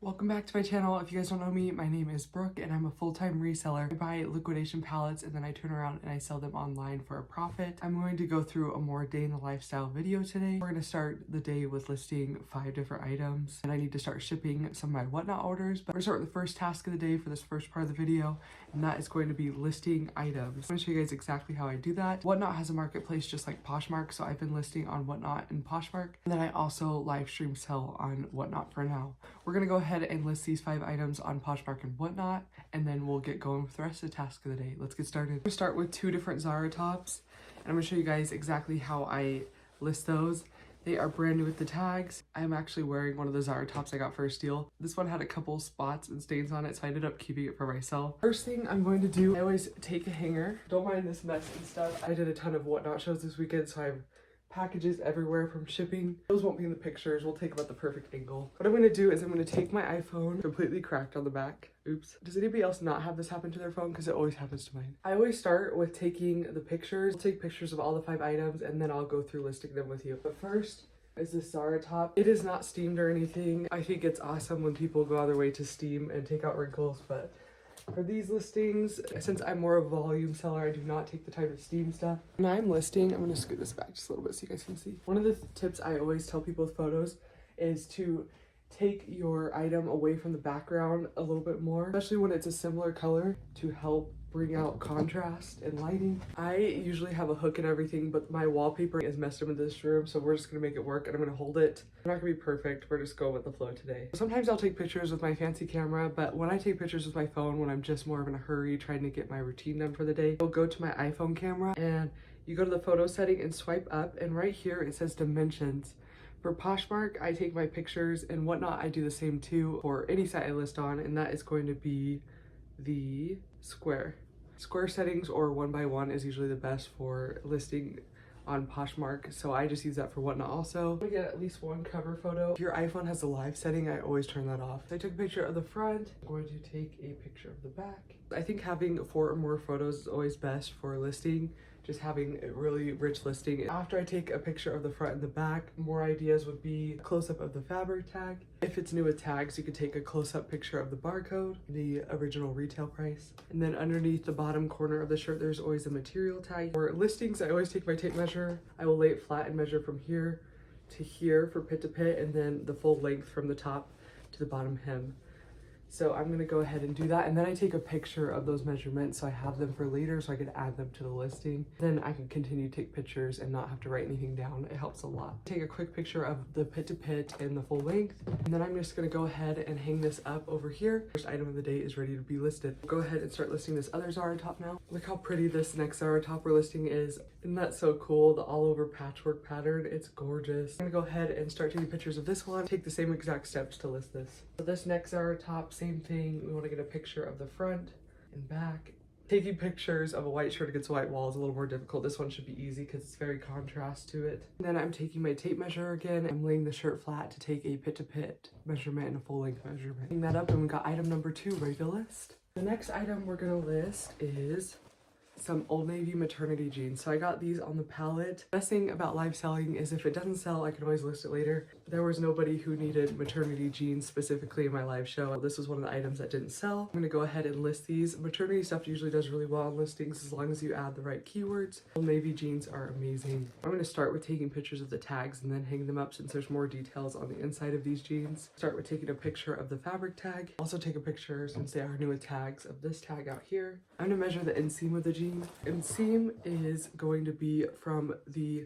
Welcome back to my channel. If you guys don't know me, my name is Brooke and I'm a full-time reseller. I buy liquidation pallets and then I turn around and I sell them online for a profit. I'm going to go through a more day in the lifestyle video today. We're going to start the day with listing 5 different items and I need to start shipping some of my Whatnot orders. But we're going to start with the first task of the day for this first part of the video, and that is going to be listing items. I'm going to show you guys exactly how I do that. Whatnot has a marketplace just like Poshmark, so I've been listing on Whatnot and Poshmark, and then I also live stream sell on Whatnot for now. We're going to go ahead and list these 5 items on Poshmark and Whatnot, and then we'll get going with the rest of the task of the day. Let's get started. I'm going to start with 2 different Zara tops, and I'm going to show you guys exactly how I list those. They are brand new with the tags. I'm actually wearing one of the Zara tops I got for a steal. This one had a couple spots and stains on it, so I ended up keeping it for myself. First thing I'm going to do, I always take a hanger. Don't mind this mess and stuff. I did a ton of Whatnot shows this weekend, so I have packages everywhere from shipping. Those won't be in the pictures. We'll take about the perfect angle. What I'm going to do is I'm going to take my iPhone, completely cracked on the back. Oops. Does anybody else not have this happen to their phone? Because it always happens to mine. I always start with taking the pictures. I'll take pictures of all the 5 items and then I'll go through listing them with you. But first is this Zara top. It is not steamed or anything. I think it's awesome when people go out of their way to steam and take out wrinkles, but for these listings, since I'm more of a volume seller, I do not take the time to steam stuff. When I'm listing, I'm going to scoot this back just a little bit so you guys can see. One of the tips I always tell people with photos is to take your item away from the background a little bit more, especially when it's a similar color, to help bring out contrast and lighting. I usually have a hook and everything, but my wallpaper is messed up in this room, so we're just gonna make it work and I'm gonna hold it. We're not gonna be perfect, we're just going with the flow today. Sometimes I'll take pictures with my fancy camera, but when I take pictures with my phone, when I'm just more of in a hurry trying to get my routine done for the day, I'll go to my iPhone camera and you go to the photo setting and swipe up, and right here it says dimensions. For Poshmark, I take my pictures, and Whatnot I do the same too for any site I list on, and that is going to be the square. Square settings or 1x1 is usually the best for listing on Poshmark, so I just use that for Whatnot also. I'm gonna get at least 1 cover photo. If your iPhone has a live setting, I always turn that off. So I took a picture of the front. I'm going to take a picture of the back. I think having 4 or more photos is always best for listing, just having a really rich listing. After I take a picture of the front and the back, more ideas would be a close-up of the fabric tag. If it's new with tags, you could take a close-up picture of the barcode, the original retail price. And then underneath the bottom corner of the shirt, there's always a material tag. For listings, I always take my tape measure. I will lay it flat and measure from here to here for pit to pit, and then the full length from the top to the bottom hem. So I'm gonna go ahead and do that, and then I take a picture of those measurements so I have them for later so I can add them to the listing. Then I can continue to take pictures and not have to write anything down. It helps a lot. Take a quick picture of the pit to pit and the full length, and then I'm just gonna go ahead and hang this up over here. First item of the day is ready to be listed. Go ahead and start listing this other Zara top now. Look how pretty this next Zara top we're listing is. Isn't that so cool? The all over patchwork pattern, it's gorgeous. I'm gonna go ahead and start taking pictures of this one. Take the same exact steps to list this. For this next Zara top, same thing. We want to get a picture of the front and back. Taking pictures of a white shirt against a white wall is a little more difficult. This one should be easy because it's very contrast to it. And then I'm taking my tape measure again. I'm laying the shirt flat to take a pit to pit measurement and a full length measurement. Hang that up, and we got item number 2 ready to list. The next item we're gonna list is some Old Navy maternity jeans. So I got these on the pallet. Best thing about live selling is if it doesn't sell, I can always list it later. There was nobody who needed maternity jeans specifically in my live show. This was one of the items that didn't sell. I'm gonna go ahead and list these. Maternity stuff usually does really well on listings as long as you add the right keywords. Old Navy jeans are amazing. I'm gonna start with taking pictures of the tags and then hang them up since there's more details on the inside of these jeans. Start with taking a picture of the fabric tag. Also take a picture, since they are new with tags, of this tag out here. I'm gonna measure the inseam of the jean. Inseam is going to be from the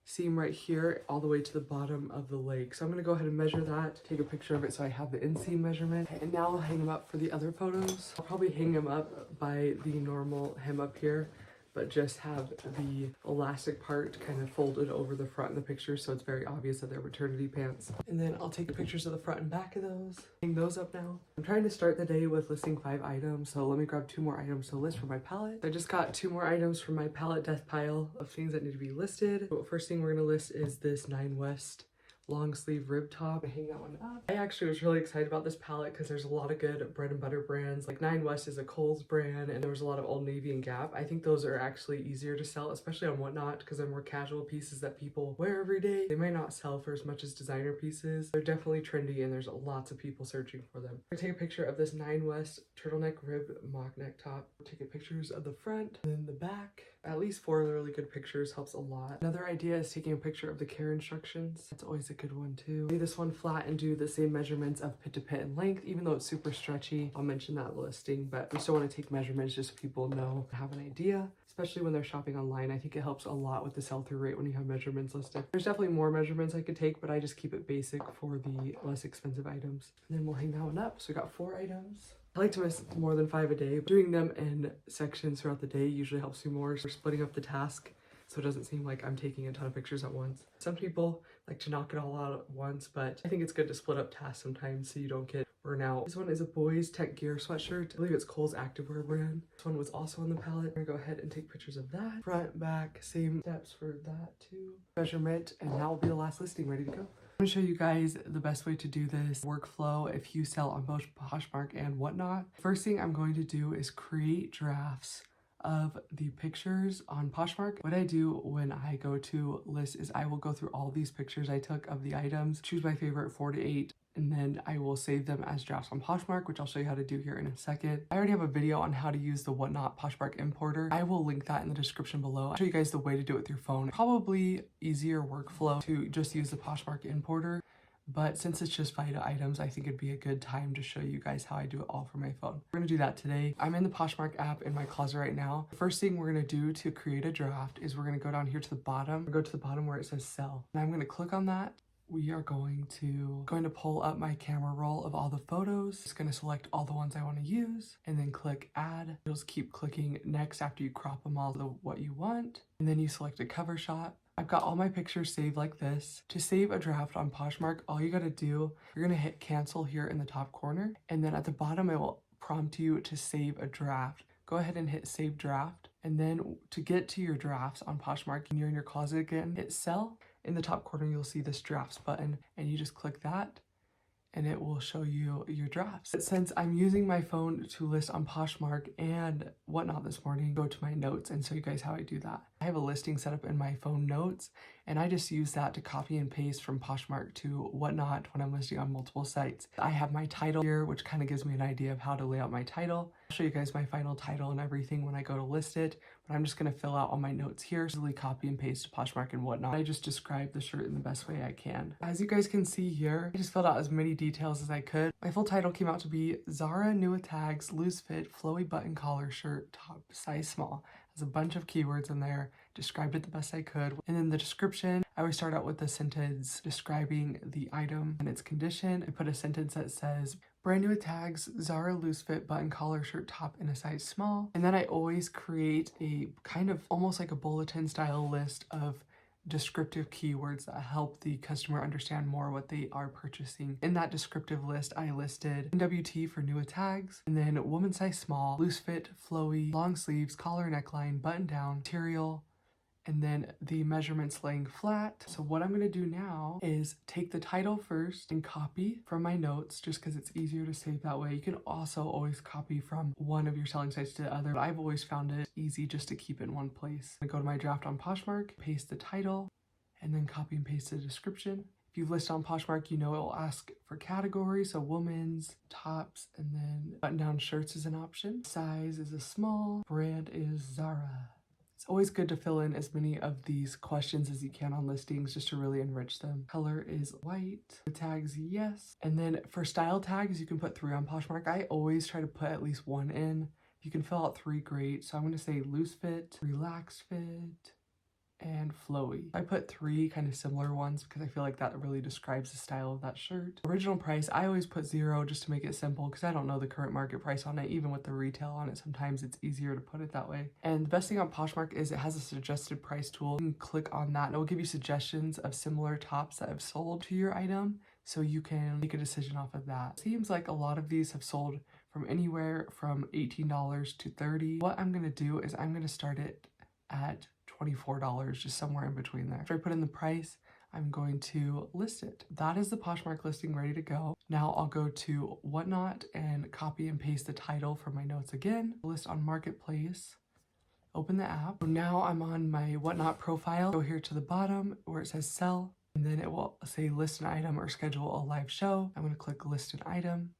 seam right here all the way to the bottom of the leg. So I'm going to go ahead and measure that, take a picture of it so I have the inseam measurement, and now I'll hang them up for the other photos. I'll probably hang them up by the normal hem up here, but just have the elastic part kind of folded over the front of the picture so it's very obvious that they're maternity pants. And then I'll take pictures of the front and back of those. Hang those up now. I'm trying to start the day with listing 5 items, so let me grab 2 more items to list for my palette. I just got 2 more items from my palette death pile of things that need to be listed. So first thing we're gonna list is this 9 West long sleeve rib top. Hang that one up. I actually was really excited about this palette because there's a lot of good bread and butter brands. Like Nine West is a Kohl's brand, and there was a lot of Old Navy and Gap. I think those are actually easier to sell, especially on Whatnot, because they're more casual pieces that people wear every day. They might not sell for as much as designer pieces. They're definitely trendy, and there's lots of people searching for them. I'm gonna take a picture of this Nine West turtleneck rib mock neck top. Taking pictures of the front and then the back. At least 4 really good pictures helps a lot. Another idea is taking a picture of the care instructions. That's always a good one too. Lay this one flat and do the same measurements of pit to pit and length, even though it's super stretchy. I'll mention that listing, but we still want to take measurements just so people know, have an idea. Especially when they're shopping online, I think it helps a lot with the sell-through rate when you have measurements listed. There's definitely more measurements I could take, but I just keep it basic for the less expensive items. And then we'll hang that one up. So we got 4 items. I like to miss more than 5 a day, but doing them in sections throughout the day usually helps me more. So we're splitting up the task so it doesn't seem like I'm taking a ton of pictures at once. Some people like to knock it all out at once, but I think it's good to split up tasks sometimes so you don't get burnout. This one is a boys tech gear sweatshirt. I believe it's Kohl's activewear brand. This one was also on the palette. I'm gonna go ahead and take pictures of that. Front, back, same steps for that too. Measurement, and that will be the last listing ready to go. I'm gonna show you guys the best way to do this workflow if you sell on both Poshmark and Whatnot. First thing I'm going to do is create drafts of the pictures on Poshmark. What I do when I go to list is I will go through all these pictures I took of the items, choose my favorite 4 to 8, and then I will save them as drafts on Poshmark, which I'll show you how to do here in a second. I already have a video on how to use the Whatnot Poshmark importer. I will link that in the description below. I'll show you guys the way to do it with your phone. Probably easier workflow to just use the Poshmark importer. But since it's just Vita items, I think it'd be a good time to show you guys how I do it all from my phone. We're gonna do that today. I'm in the Poshmark app in my closet right now. The first thing we're gonna do to create a draft is we're gonna go down here to the bottom, go to the bottom where it says sell. And I'm gonna click on that. We are going to pull up my camera roll of all the photos. Just gonna select all the ones I wanna use and then click add. You'll just keep clicking next after you crop them all to what you want. And then you select a cover shot. I've got all my pictures saved like this. To save a draft on Poshmark, all you gotta do, you're gonna hit cancel here in the top corner, and then at the bottom it will prompt you to save a draft. Go ahead and hit save draft, and then to get to your drafts on Poshmark, and you're in your closet again, hit sell. In the top corner you'll see this drafts button, and you just click that, and it will show you your drafts. But since I'm using my phone to list on Poshmark and Whatnot this morning, go to my notes and show you guys how I do that. I have a listing set up in my phone notes, and I just use that to copy and paste from Poshmark to Whatnot when I'm listing on multiple sites. I have my title here, which kind of gives me an idea of how to lay out my title. I'll show you guys my final title and everything when I go to list it, but I'm just gonna fill out all my notes here, easily copy and paste to Poshmark and Whatnot. I just describe the shirt in the best way I can. As you guys can see here, I just filled out as many details as I could. My full title came out to be Zara new with tags, loose fit, flowy button collar shirt, top, size small. Has a bunch of keywords in there, described it the best I could. And then the description, I always start out with the sentence describing the item and its condition. I put a sentence that says, brand new with tags, Zara loose fit button collar shirt top in a size small. And then I always create a kind of almost like a bulletin style list of descriptive keywords that help the customer understand more what they are purchasing. In that descriptive list, I listed NWT for new with tags, and then woman size small, loose fit, flowy, long sleeves, collar neckline, button down, material, and then the measurements laying flat. So what I'm going to do now is take the title first and copy from my notes, just because it's easier to save that way. You can also always copy from one of your selling sites to the other, but I've always found it easy just to keep it in one place. I go to my draft on Poshmark, paste the title, and then copy and paste the description. If you list on Poshmark, you know it will ask for categories, so women's, tops, and then button-down shirts is an option. Size is a small, brand is Zara. It's always good to fill in as many of these questions as you can on listings just to really enrich them. Color is white. The tags, yes. And then for style tags, you can put 3 on Poshmark. I always try to put at least 1 in. If you can fill out 3, great. So I'm going to say loose fit, relaxed fit, and flowy. I put 3 kind of similar ones because I feel like that really describes the style of that shirt. Original price, I always put 0 just to make it simple because I don't know the current market price on it. Even with the retail on it, sometimes it's easier to put it that way. And the best thing on Poshmark is it has a suggested price tool. You can click on that and it will give you suggestions of similar tops that have sold to your item, so you can make a decision off of that. Seems like a lot of these have sold from anywhere from $18 to $30. What I'm gonna do is I'm gonna start it at $24, just somewhere in between there. After I put in the price, I'm going to list it. That is the Poshmark listing ready to go. Now I'll go to Whatnot and copy and paste the title for my notes again. List on Marketplace. Open the app. So now I'm on my Whatnot profile. Go here to the bottom where it says sell, and then it will say list an item or schedule a live show. I'm going to click list an item,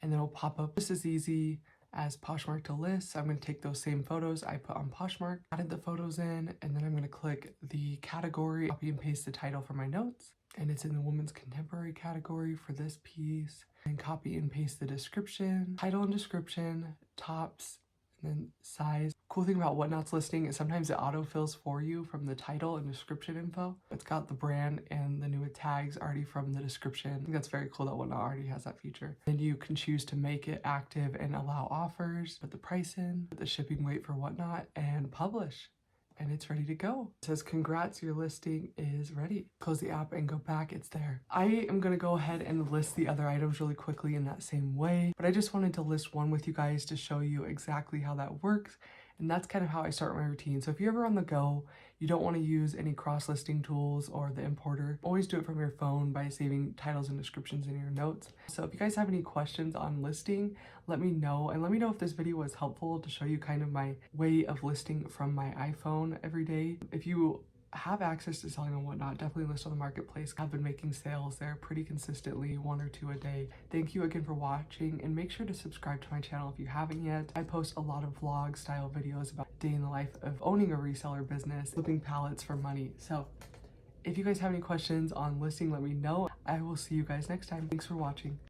and then it'll pop up just as easy as Poshmark to list. I'm going to take those same photos I put on Poshmark, added the photos in, and then I'm going to click the category, copy and paste the title for my notes, and it's in the women's contemporary category for this piece, and copy and paste the description, title and description, tops, and then size. Cool thing about Whatnot's listing is sometimes it autofills for you from the title and description info. It's got the brand and the new tags already from the description. I think that's very cool that Whatnot already has that feature. And you can choose to make it active and allow offers, put the price in, put the shipping weight for Whatnot, and publish. And it's ready to go. It says, congrats, your listing is ready. Close the app and go back, it's there. I am gonna go ahead and list the other items really quickly in that same way, but I just wanted to list one with you guys to show you exactly how that works. And that's kind of how I start my routine. So if you're ever on the go, you don't want to use any cross-listing tools or the importer, always do it from your phone by saving titles and descriptions in your notes. So if you guys have any questions on listing, let me know, and let me know if this video was helpful to show you kind of my way of listing from my iPhone every day. If you have access to selling on Whatnot, definitely list on the marketplace. I've been making sales there pretty consistently, 1 or 2 a day. Thank you again for watching, and make sure to subscribe to my channel if you haven't yet. I post a lot of vlog style videos about day in the life of owning a reseller business, flipping pallets for money. So if you guys have any questions on listing, let me know. I will see you guys next time. Thanks for watching.